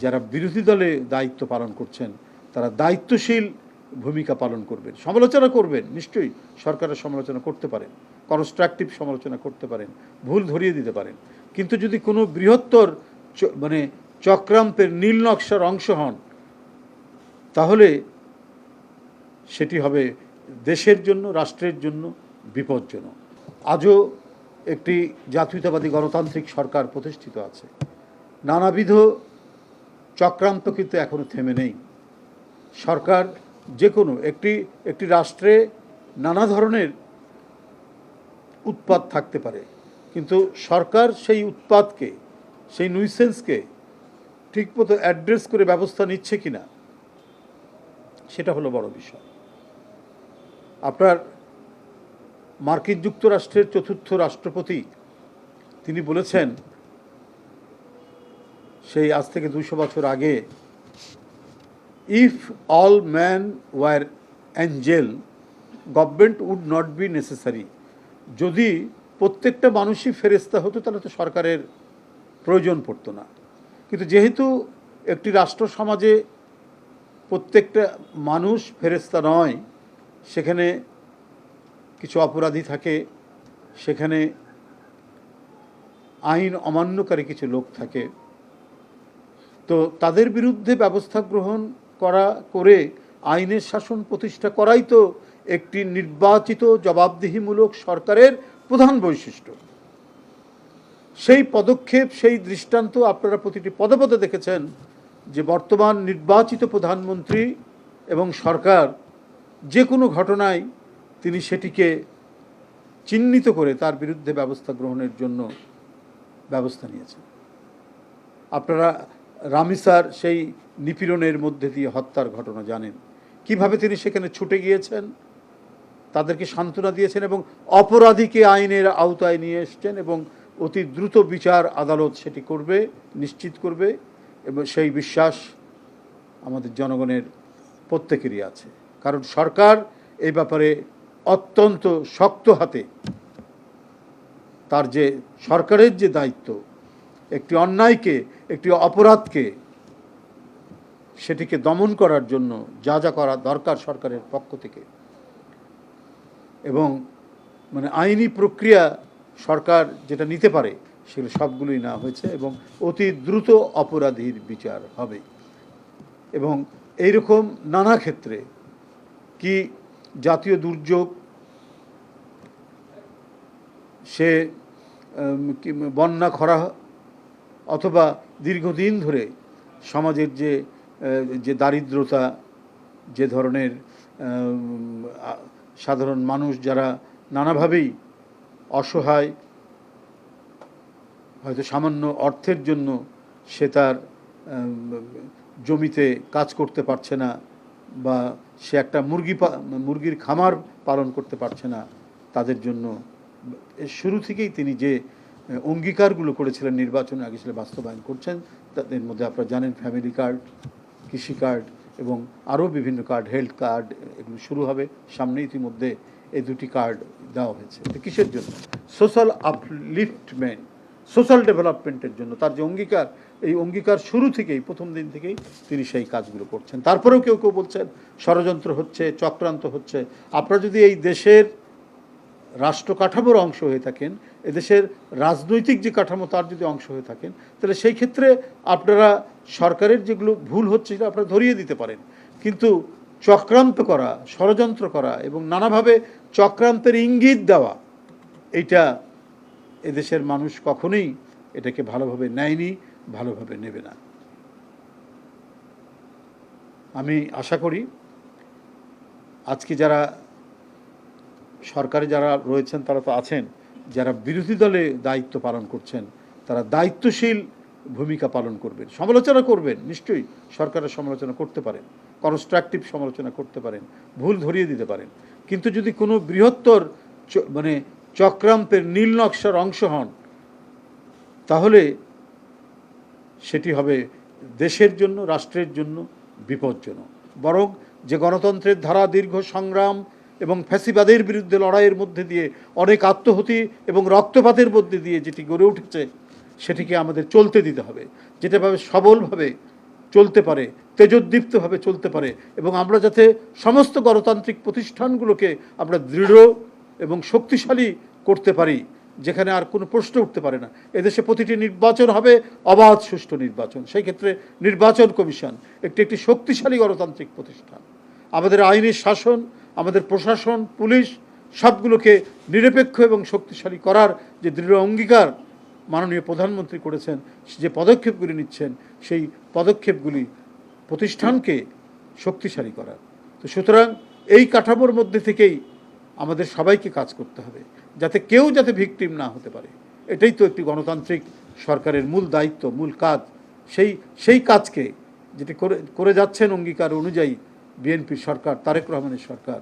যারা বিরোধী দলে দায়িত্ব পালন করছেন তারা দায়িত্বশীল ভূমিকা পালন করবেন। সমালোচনা করবেন, নিশ্চয়ই সরকারের সমালোচনা করতে পারেন, কনস্ট্রাকটিভ সমালোচনা করতে পারেন, ভুল ধরিয়ে দিতে পারেন, কিন্তু যদি কোনো বৃহত্তর মানে চক্রান্তের নীল নকশার অংশ হন তাহলে সেটি হবে দেশের জন্য, রাষ্ট্রের জন্য বিপজ্জনক। আজও একটি জাতীয়তাবাদী গণতান্ত্রিক সরকার প্রতিষ্ঠিত আছে। নানাবিধ চক্রান্ত কিন্তু এখনো থেমে নেই। সরকার যে কোনো একটি রাষ্ট্রে নানা ধরনের উৎপাত থাকতে পারে, কিন্তু সরকার সেই উৎপাতকে, সেই নুইসেন্সকে ঠিকমতো অ্যাড্রেস করে ব্যবস্থা নিচ্ছে কিনা সেটা হলো বড় বিষয়। আপনার মার্কিন যুক্তরাষ্ট্রের চতুর্থ রাষ্ট্রপতি তিনি বলেছেন সেই আজ থেকে 200 বছর আগে, if all man were angel government would not be necessary. যদি প্রত্যেকটা মানুষই ফেরেশতা হতো তাহলে তো সরকারের প্রয়োজন পড়তো না। কিন্তু যেহেতু একটি রাষ্ট্র সমাজে প্রত্যেকটা মানুষ ফেরেশতা নয়, সেখানে কিছু অপরাধী থাকে, সেখানে আইন অমান্যকারী কিছু লোক থাকে, তো তাদের বিরুদ্ধে ব্যবস্থা গ্রহণ করে আইনের শাসন প্রতিষ্ঠা করাই তো একটি নির্বাচিত জবাবদিহিমূলক সরকারের প্রধান বৈশিষ্ট্য। সেই পদক্ষেপ, সেই দৃষ্টান্ত আপনারা প্রতিটি পদে পদে দেখেছেন যে বর্তমান নির্বাচিত প্রধানমন্ত্রী এবং সরকার যে কোনো ঘটনায় তিনি সেটিকে চিহ্নিত করে তার বিরুদ্ধে ব্যবস্থা গ্রহণের জন্য ব্যবস্থা নিয়েছেন। আপনারা রামিসার সেই নিপীড়নের মধ্যে দিয়ে হত্যার ঘটনা জানেন, কিভাবে তিনি সেখানে ছুটে গিয়েছেন, তাদেরকে সান্ত্বনা দিয়েছেন এবং অপরাধীকে আইনের আওতায় নিয়ে এসছেন এবং অতি দ্রুত বিচার আদালত সেটি করবে, নিশ্চিত করবে, এবং সেই বিশ্বাস আমাদের জনগণের প্রত্যেকেরই আছে। কারণ সরকার এই ব্যাপারে অত্যন্ত শক্ত হাতে, তার যে সরকারের যে দায়িত্ব, একটি অন্যায়কে, একটি অপরাধকে সেটিকে দমন করার জন্য যা যা করা দরকার সরকারের পক্ষ থেকে, এবং মানে আইনি প্রক্রিয়া সরকার যেটা নিতে পারে সেগুলো সবগুলোই না হয়েছে এবং অতি দ্রুত অপরাধীর বিচার হবে। এবং এইরকম নানা ক্ষেত্রে, কি জাতীয় দুর্যোগ, সে বন্যা, খরা, অথবা দীর্ঘদিন ধরে সমাজের যে দারিদ্রতা, যে ধরনের সাধারণ মানুষ যারা নানাভাবেই অসহায়, হয়তো সামান্য অর্থের জন্য সে তার জমিতে কাজ করতে পারছে না, বা সে একটা মুরগির খামার পালন করতে পারছে না, তাদের জন্য শুরু থেকেই তিনি যে অঙ্গীকারগুলো করেছিলেন নির্বাচনের আগে সেটা বাস্তবায়ন করছেন। তাদের মধ্যে আপনারা জানেন ফ্যামিলি কার্ড, কৃষি কার্ড এবং আরও বিভিন্ন কার্ড, হেলথ কার্ড, এগুলো শুরু হবে সামনে। ইতিমধ্যে এই দুটি কার্ড দেওয়া হয়েছে। কিসের জন্য? সোশ্যাল আপলিফটমেন্ট, সোশ্যাল ডেভেলপমেন্টের জন্য। তার যে অঙ্গীকার, এই অঙ্গীকার শুরু থেকেই, প্রথম দিন থেকেই তিনি সেই কাজগুলো করছেন। তারপরেও কেউ কেউ বলছেন ষড়যন্ত্র হচ্ছে, চক্রান্ত হচ্ছে। আপনারা যদি এই দেশের রাষ্ট্র কাঠামোর অংশ হয়ে থাকেন, এদেশের রাজনৈতিক যে কাঠামো তার যদি অংশ হয়ে থাকেন, তাহলে সেই ক্ষেত্রে আপনারা সরকারের যেগুলো ভুল হচ্ছে সেটা আপনারা ধরিয়ে দিতে পারেন। কিন্তু চক্রান্ত করা, ষড়যন্ত্র করা এবং নানাভাবে চক্রান্তের ইঙ্গিত দেওয়া, এইটা এদেশের মানুষ কখনোই এটাকে ভালোভাবে নেয়নি, ভালোভাবে নেবে না। আমি আশা করি আজকে যারা সরকারে যারা রয়েছেন তারা তো আছেন, যারা বিরোধী দলে দায়িত্ব পালন করছেন তারা দায়িত্বশীল ভূমিকা পালন করবেন। সমালোচনা করবেন, নিশ্চয়ই সরকারের সমালোচনা করতে পারেন, কনস্ট্রাকটিভ সমালোচনা করতে পারেন, ভুল ধরিয়ে দিতে পারেন, কিন্তু যদি কোনো বৃহত্তর মানে চক্রান্তের নীল নকশার অংশ হন তাহলে সেটি হবে দেশের জন্য, রাষ্ট্রের জন্য বিপজ্জনক। বরং যে গণতন্ত্রের ধারা দীর্ঘ সংগ্রাম এবং ফ্যাসিবাদের বিরুদ্ধে লড়াইয়ের মধ্যে দিয়ে, অনেক আত্মহতি এবং রক্তপাতের মধ্যে দিয়ে যেটি গড়ে উঠেছে, সেটিকে আমাদের চলতে দিতে হবে। যেটাভাবে সবলভাবে চলতে পারে, তেজোদ্দীপ্তভাবে চলতে পারে, এবং আমরা যাতে সমস্ত গণতান্ত্রিক প্রতিষ্ঠানগুলোকে আমরা দৃঢ় এবং শক্তিশালী করতে পারি, যেখানে আর কোনো প্রশ্ন উঠতে পারে না। এদেশে প্রতিটি নির্বাচন হবে অবাধ সুষ্ঠু নির্বাচন। সেই ক্ষেত্রে নির্বাচন কমিশন একটি শক্তিশালী গণতান্ত্রিক প্রতিষ্ঠান। আমাদের আইনি শাসন, আমাদের প্রশাসন, পুলিশ সবগুলোকে নিরপেক্ষ এবং শক্তিশালী করার যে দৃঢ় অঙ্গীকার মাননীয় প্রধানমন্ত্রী করেছেন, যে পদক্ষেপগুলি নিচ্ছেন, সেই পদক্ষেপগুলি প্রতিষ্ঠানকে শক্তিশালী করার। তো সুতরাং এই কাঠামোর মধ্যে থেকেই আমাদের সবাইকে কাজ করতে হবে, যাতে কেউ যাতে ভিকটিম না হতে পারে। এটাই তো একটি গণতান্ত্রিক সরকারের মূল দায়িত্ব, মূল কাজ। সেই কাজকে যেটি করে যাচ্ছেন অঙ্গীকার অনুযায়ী বিএনপির সরকার, তারেক রহমানের সরকার,